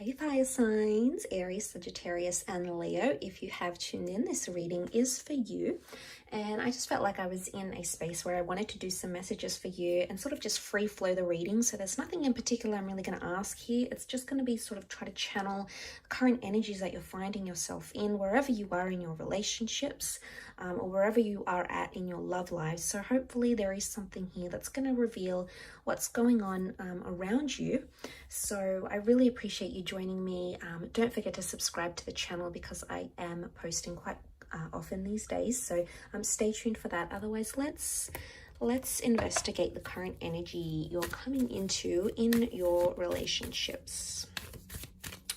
Hey fire signs, Aries, Sagittarius, and Leo. If you have tuned in, this reading is for you. And I just felt like I was in a space where I wanted to do some messages for you and sort of just free flow the reading. So there's nothing in particular I'm really going to ask here. It's just going to be sort of try to channel current energies that you're finding yourself in, wherever you are in your relationships, or wherever you are at in your love lives. So hopefully there is something here that's going to reveal what's going on around you. So I really appreciate you joining me. Don't forget to subscribe to the channel because I am posting quite often these days, so stay tuned for that. Otherwise, let's investigate the current energy you're coming into in your relationships.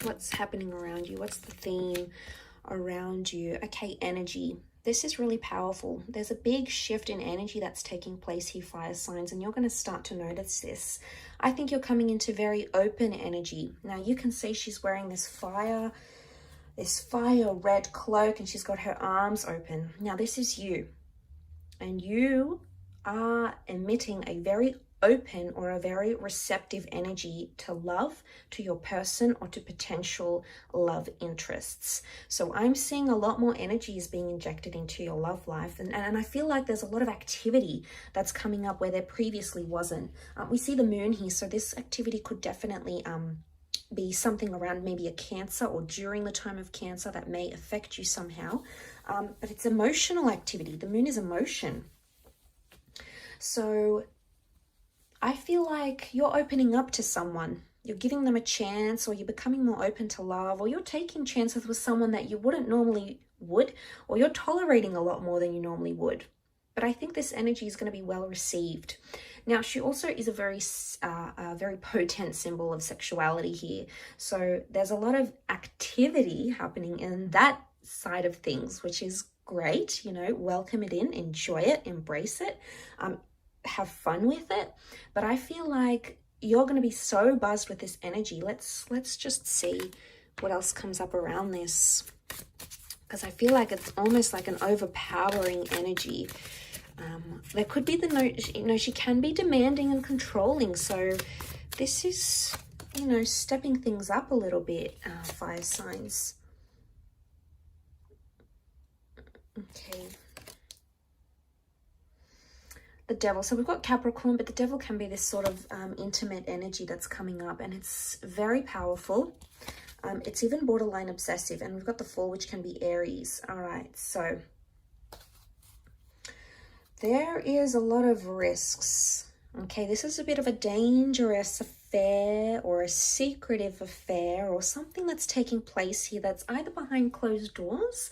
What's happening around you? What's the theme around you? Okay, energy. This is really powerful. There's a big shift in energy that's taking place here, fire signs, and you're going to start to notice this. I think you're coming into very open energy. Now, you can see she's wearing this fire red cloak, and she's got her arms open. Now, this is you, and you are emitting a very open or a very receptive energy to love, to your person, or to potential love interests. So I'm seeing a lot more energy is being injected into your love life, and I feel like there's a lot of activity that's coming up where there previously wasn't. We see the moon here, so this activity could definitely be something around maybe a Cancer or during the time of Cancer that may affect you somehow, but it's emotional activity. The moon is emotion. So I feel like you're opening up to someone. You're giving them a chance, or you're becoming more open to love, or you're taking chances with someone that you wouldn't normally would, or you're tolerating a lot more than you normally would. But I think this energy is going to be well received. Now, she also is a very potent symbol of sexuality here. So there's a lot of activity happening in that side of things, which is great. You know, welcome it in, enjoy it, embrace it. Have fun with it. But I feel like you're going to be so buzzed with this energy. Let's just see what else comes up around this, because I feel like it's almost like an overpowering energy. There could be the note, you know, she can be demanding and controlling, so this is, you know, stepping things up a little bit, fire signs. Okay, the devil. So we've got Capricorn, but the devil can be this sort of intimate energy that's coming up, and it's very powerful. It's even borderline obsessive, and we've got the Fool, which can be Aries. All right, so there is a lot of risks. Okay, this is a bit of a dangerous affair or a secretive affair or something that's taking place here that's either behind closed doors,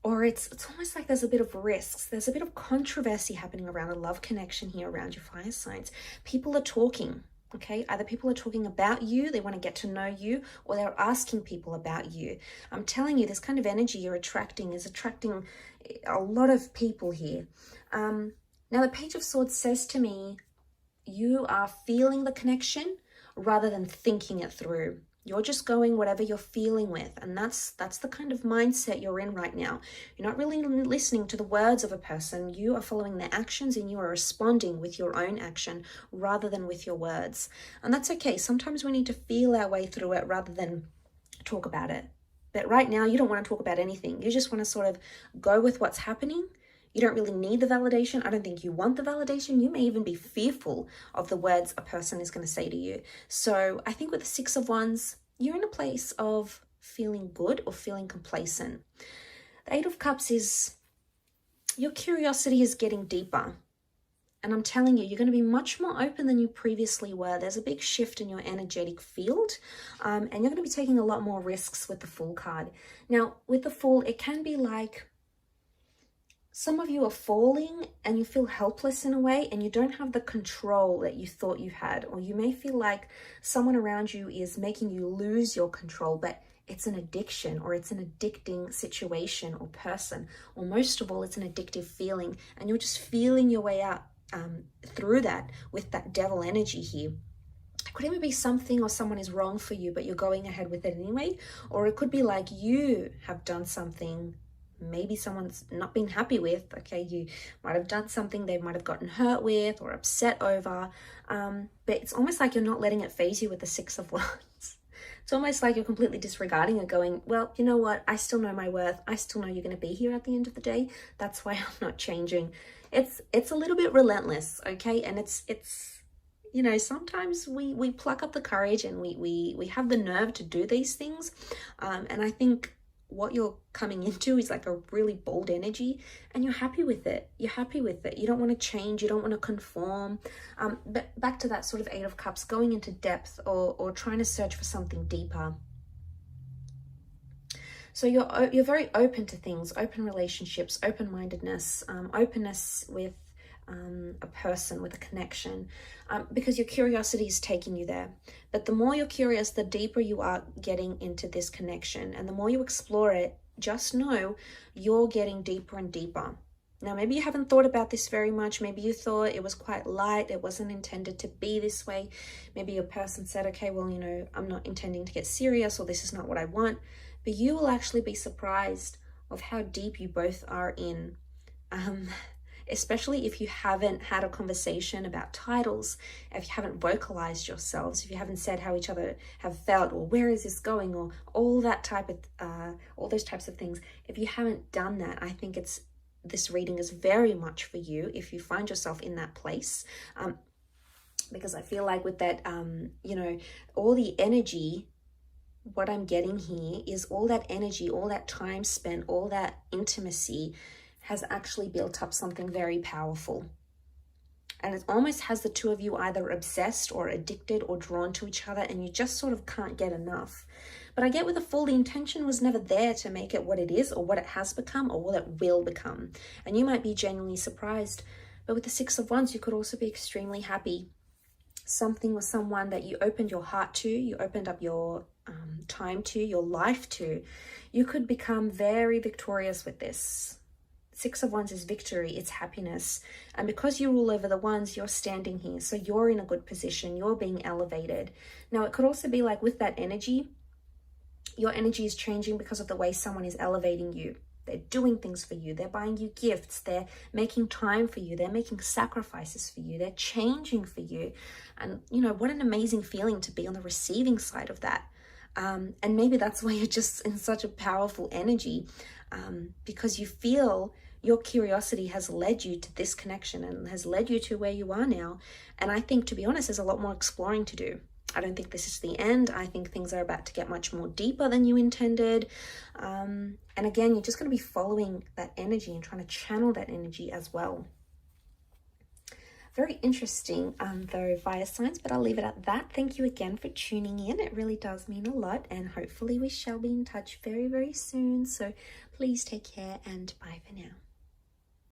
or it's almost like there's a bit of risks. There's a bit of controversy happening around a love connection here around your fire signs. People are talking, okay? Either people are talking about you, they want to get to know you, or they're asking people about you. I'm telling you, this kind of energy you're attracting is attracting a lot of people here. Now, the Page of Swords says to me, you are feeling the connection rather than thinking it through. You're just going whatever you're feeling with, and that's the kind of mindset you're in right now. You're not really listening to the words of a person. You are following their actions, and you are responding with your own action rather than with your words. And that's okay. Sometimes we need to feel our way through it rather than talk about it. But right now, you don't want to talk about anything. You just want to sort of go with what's happening. You don't really need the validation. I don't think you want the validation. You may even be fearful of the words a person is going to say to you. So I think with the Six of Wands, you're in a place of feeling good or feeling complacent. The Eight of Cups is your curiosity is getting deeper. And I'm telling you, you're going to be much more open than you previously were. There's a big shift in your energetic field, and you're going to be taking a lot more risks with the Fool card. Now, with the Fool, it can be like some of you are falling and you feel helpless in a way, and you don't have the control that you thought you had, or you may feel like someone around you is making you lose your control, but it's an addiction, or it's an addicting situation or person, or most of all, it's an addictive feeling, and you're just feeling your way out through that with that devil energy here. It could even be something or someone is wrong for you, but you're going ahead with it anyway, or it could be like you have done something maybe someone's not been happy with. Okay, you might have done something they might have gotten hurt with or upset over, but it's almost like you're not letting it phase you with the Six of Wands. It's almost like you're completely disregarding it, going, well, you know what, I still know my worth, I still know you're going to be here at the end of the day, that's why I'm not changing. It's a little bit relentless, okay? And it's you know, sometimes we pluck up the courage and we have the nerve to do these things, and I think what you're coming into is like a really bold energy, and you're happy with it. You're happy with it. You don't want to change. You don't want to conform. But back to that sort of Eight of Cups, going into depth or trying to search for something deeper. So you're very open to things, open relationships, open-mindedness, openness with a person, with a connection, because your curiosity is taking you there. But the more you're curious, the deeper you are getting into this connection, and the more you explore it, just know you're getting deeper and deeper. Now, maybe you haven't thought about this very much. Maybe you thought it was quite light, it wasn't intended to be this way. Maybe your person said, okay, well, you know, I'm not intending to get serious, or this is not what I want. But you will actually be surprised of how deep you both are in. Especially if you haven't had a conversation about titles, if you haven't vocalized yourselves, if you haven't said how each other have felt, or where is this going, or all that type of all those types of things. If you haven't done that, I think this reading is very much for you if you find yourself in that place, because I feel like with that, you know, all the energy, what I'm getting here is all that energy, all that time spent, all that intimacy has actually built up something very powerful. And it almost has the two of you either obsessed or addicted or drawn to each other, and you just sort of can't get enough. But I get with the Fool, the intention was never there to make it what it is or what it has become or what it will become. And you might be genuinely surprised. But with the Six of Wands, you could also be extremely happy. Something with someone that you opened your heart to, you opened up your time to, your life to. You could become very victorious with this. Six of Wands is victory, it's happiness. And because you rule over the wands, you're standing here. So you're in a good position, you're being elevated. Now, it could also be like with that energy, your energy is changing because of the way someone is elevating you. They're doing things for you. They're buying you gifts. They're making time for you. They're making sacrifices for you. They're changing for you. And, you know, what an amazing feeling to be on the receiving side of that. And maybe that's why you're just in such a powerful energy, because you feel your curiosity has led you to this connection and has led you to where you are now. And I think, to be honest, there's a lot more exploring to do. I don't think this is the end. I think things are about to get much more deeper than you intended. And again, you're just going to be following that energy and trying to channel that energy as well. Very interesting, though, fire signs, but I'll leave it at that. Thank you again for tuning in. It really does mean a lot, and hopefully we shall be in touch very, very soon. So please take care, and bye for now.